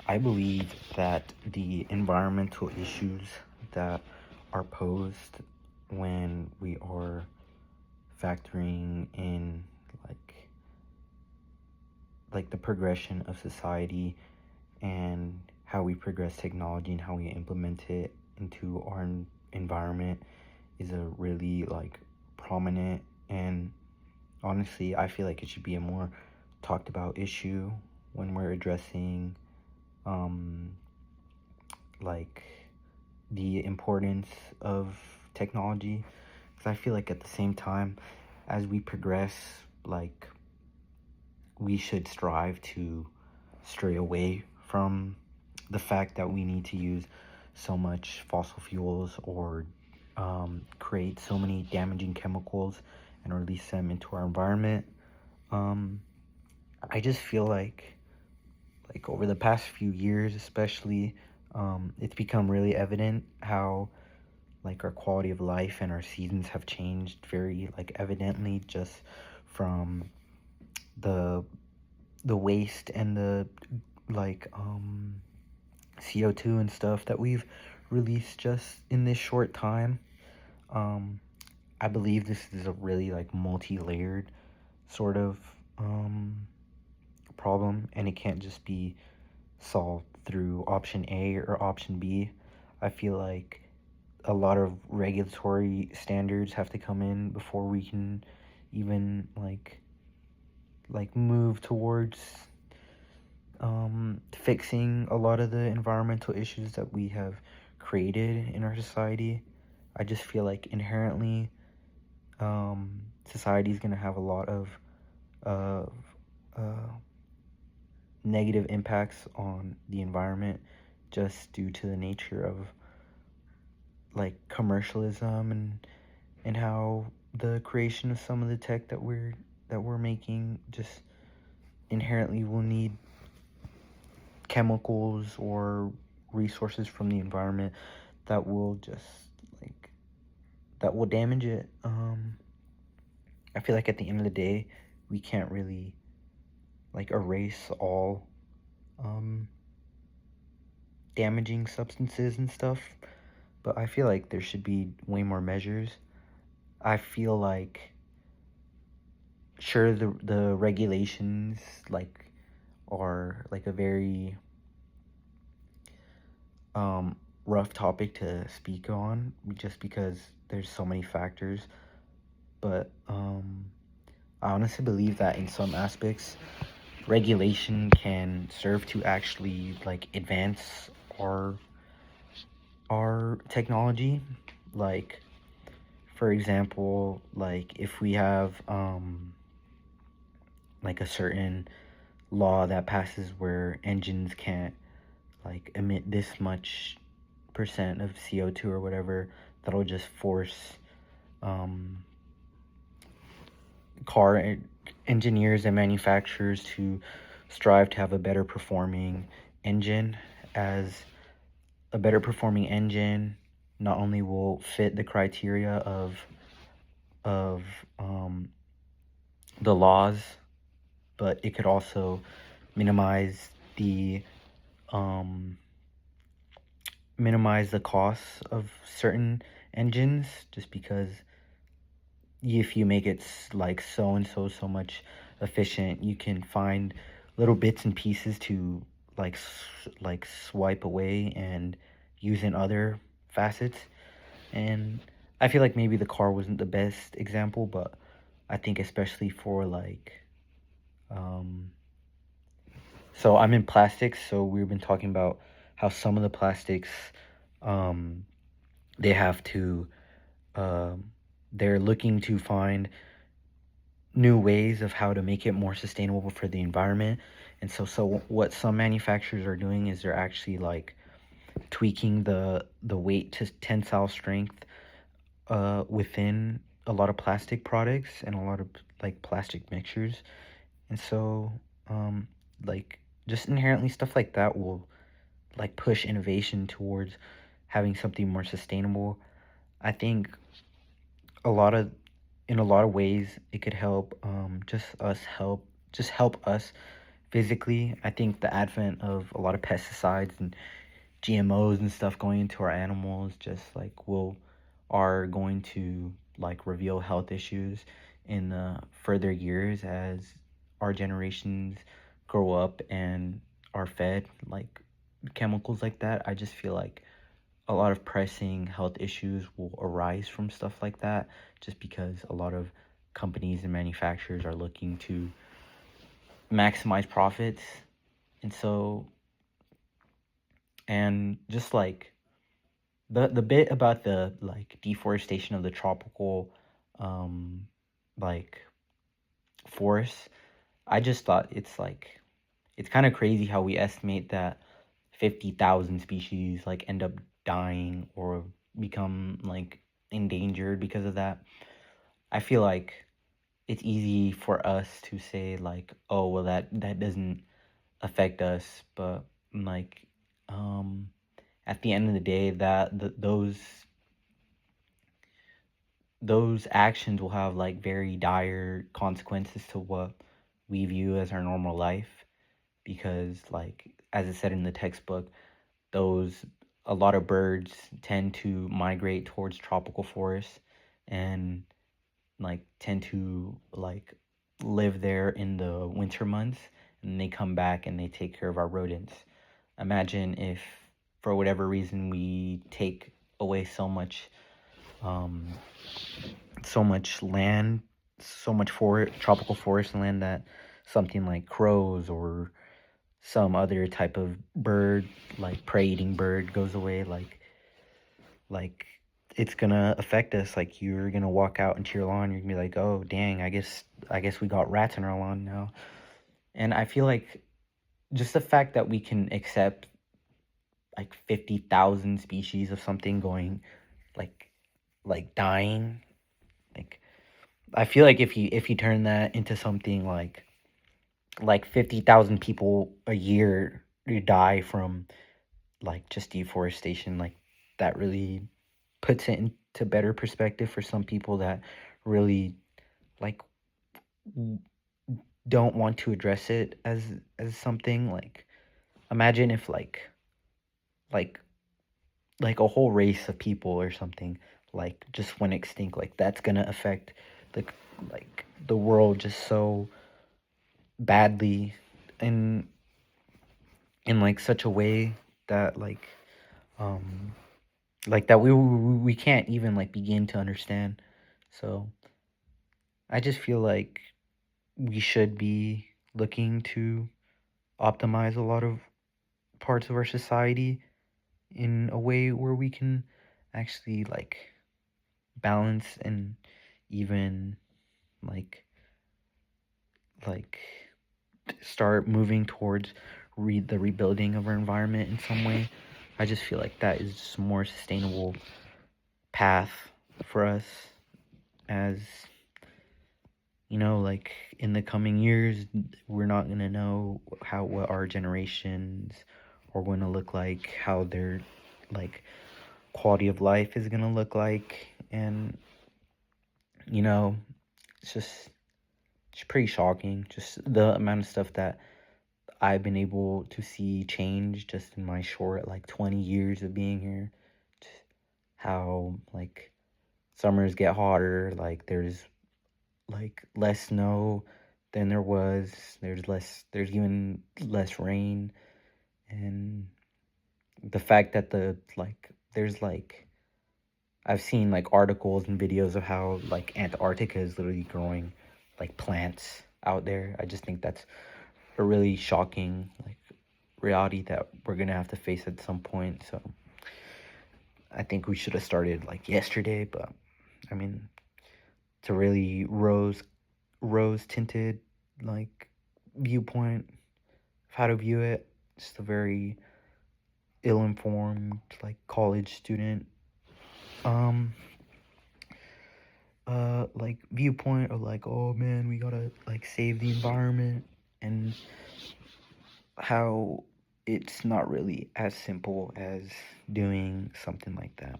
I believe that the environmental issues that are posed when we are factoring in like the progression of society and how we progress technology and how we implement it into our environment is a really prominent, and honestly I feel like it should be a more talked about issue when we're addressing um like the importance of technology, because I feel like at the same time as we progress, like we should strive to stray away from the fact that we need to use so much fossil fuels or create so many damaging chemicals and release them into our environment. um, I just feel like over the past few years especially, it's become really evident how our quality of life and our seasons have changed very evidently, just from the waste and the like CO2 and stuff that we've released just in this short time. um I believe this is a really multi-layered sort of problem, and it can't just be solved through option A or option B. I feel like a lot of regulatory standards have to come in before we can even move towards fixing a lot of the environmental issues that we have created in our society. I just feel like inherently, society is going to have a lot of uh, negative impacts on the environment just due to the nature of commercialism and how the creation of some of the tech that we're making just inherently will need chemicals or resources from the environment that will just like that will damage it. I feel like at the end of the day, we can't really erase all um damaging substances and stuff, but I feel like there should be way more measures. I feel like sure the regulations are a very um rough topic to speak on just because there's so many factors, but I honestly believe that in some aspects regulation can serve to actually advance our technology. Like, for example, if we have a certain law that passes where engines can't emit this much percent of CO2 or whatever, that'll just force um, car engineers and manufacturers to strive to have a better performing engine, as a better performing engine not only will fit the criteria of um, the laws, but it could also minimize the um, costs of certain engines, just because if you make it so and so much efficient, you can find little bits and pieces to swipe away and use in other facets. And I feel like maybe the car wasn't the best example, but I think especially for um so I'm in plastics, so we've been talking about how some of the plastics, um they have to um they're looking to find new ways of how to make it more sustainable for the environment. And so what some manufacturers are doing is they're actually tweaking the weight to tensile strength within a lot of plastic products and a lot of plastic mixtures. And so um like just inherently stuff like that will push innovation towards having something more sustainable. I think a lot of in a lot of ways it could help just help us physically. I think the advent of a lot of pesticides and GMOs and stuff going into our animals just like will are going to like reveal health issues in the further years as our generations grow up and are fed like chemicals like that. I just feel like a lot of pressing health issues will arise from stuff like that just because a lot of companies and manufacturers are looking to maximize profits. And so, and just like the bit about the like deforestation of the tropical um like forests, I just thought it's kind of crazy how we estimate that 50,000 species like end up dying or become like endangered because of that. I feel like it's easy for us to say like, oh well, that doesn't affect us, but like um at the end of the day, those actions will have like very dire consequences to what we view as our normal life, because like as it said in the textbook, those a lot of birds tend to migrate towards tropical forests and like tend to like live there in the winter months, and they come back and they take care of our rodents. Imagine if for whatever reason we take away um so much land, so much tropical forest land, that something like crows or some other type of bird, like prey eating bird, goes away. Like it's gonna affect us. Like you're gonna walk out into your lawn, you're gonna be like, oh dang, I guess we got rats in our lawn now. And I feel like just the fact that we can accept like 50,000 species of something going like dying, like I feel like if you turn that into something like 50,000 people a year die from like just deforestation, like that really puts it into better perspective for some people that really like don't want to address it as something. Like imagine if like like a whole race of people or something like just went extinct. Like that's gonna affect the the world just so badly, in like such a way that um that we can't even like begin to understand. So I just feel like we should be looking to optimize a lot of parts of our society in a way where we can actually like balance and even like like start moving towards the rebuilding of our environment in some way. I just feel like that is just a more sustainable path for us, as like in the coming years, we're not going to know what our generations are going to look like, how their like quality of life is going to look like. And you know it's pretty shocking, just the amount of stuff that I've been able to see change just in my short like 20 years of being here. Just how like summers get hotter, like there's like less snow than there was, there's even less rain. And the fact that there's like I've seen like articles and videos of how like Antarctica is literally growing like plants out there. I just think that's a really shocking like reality that we're gonna have to face at some point. So I think we should have started like yesterday, but I mean, it's a really rose tinted like viewpoint of how to view it. Just a very ill informed like college student um like viewpoint of like, oh man, we gotta like save the environment, and how it's not really as simple as doing something like that.